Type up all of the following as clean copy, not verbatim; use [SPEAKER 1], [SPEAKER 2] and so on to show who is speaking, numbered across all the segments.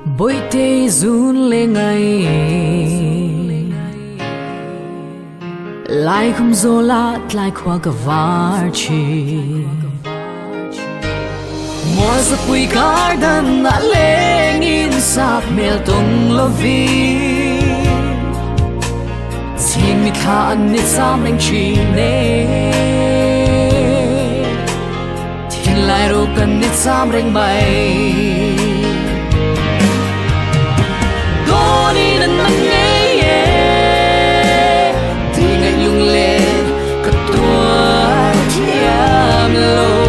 [SPEAKER 1] bội tê run lên ngày lại không dô lát lại khoa cả vár chi mùa giấc quỳ garden đã lên in sạc mèo tung lo vi riêng mi tha anh nít sam anh chi nè thiên lại ru cần nít sam rèn bay đi nên nắng nghe thì ngày lung lên cả tua thiam lâu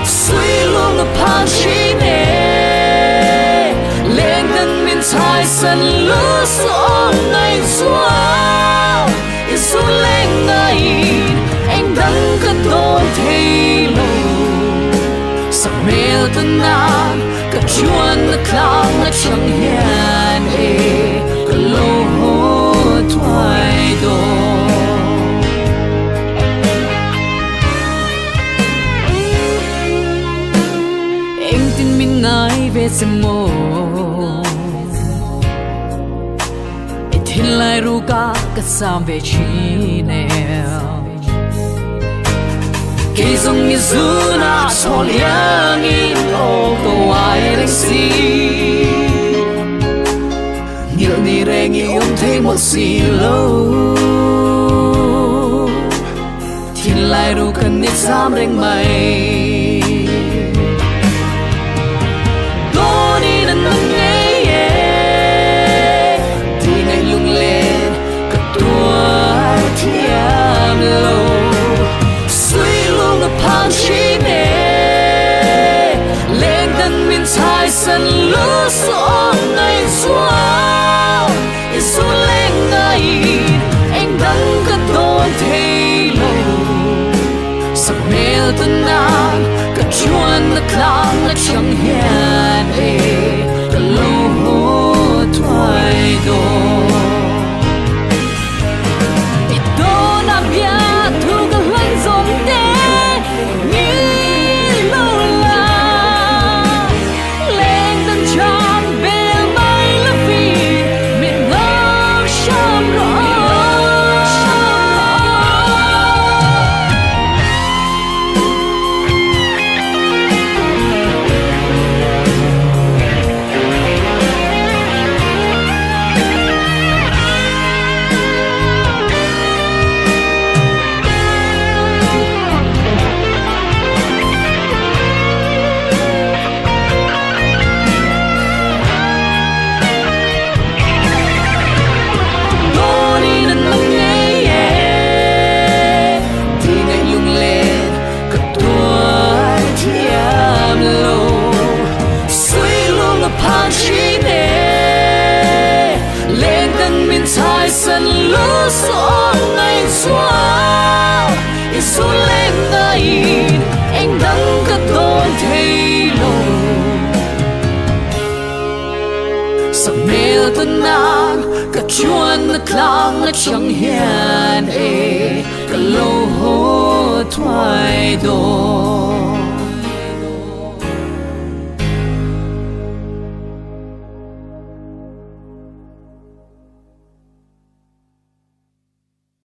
[SPEAKER 1] suy luôn là pan chi nè lên gần miền thái sân lúa gió ngày xóa isu lên ngày anh đắng cả tôn thì lâu sắc mèo tân na cả chuan là clang là chẳng hiền cả lâu hô thoại đồ anh tin mình ngại về xem mồ anh tin lại ru cả sam về chi nèo cây giống như dư na cho liang in ô tô ai đánh xì nhiều ni rèn yêu thấy một xì lâu thiên lại ru cần nít sam rèn mày đôi đi nâng nghe thì ngày lung lên cả tua thiam lâu pan chi nè lên gần miền thái sân lúa gió ngày xóa isu lên ngày anh đắng cả tôn thì lâu sắc mèo tân nàng cả chuan là clang là chẳng hiền cả lâu hô thoại đồ sân lúa gió ngày xóa isu lên ngày anh đắng cả tôn thì lâu sắc mèo tân nàng cả chuan là clang là chẳng hiền cả lâu hô thoại đồ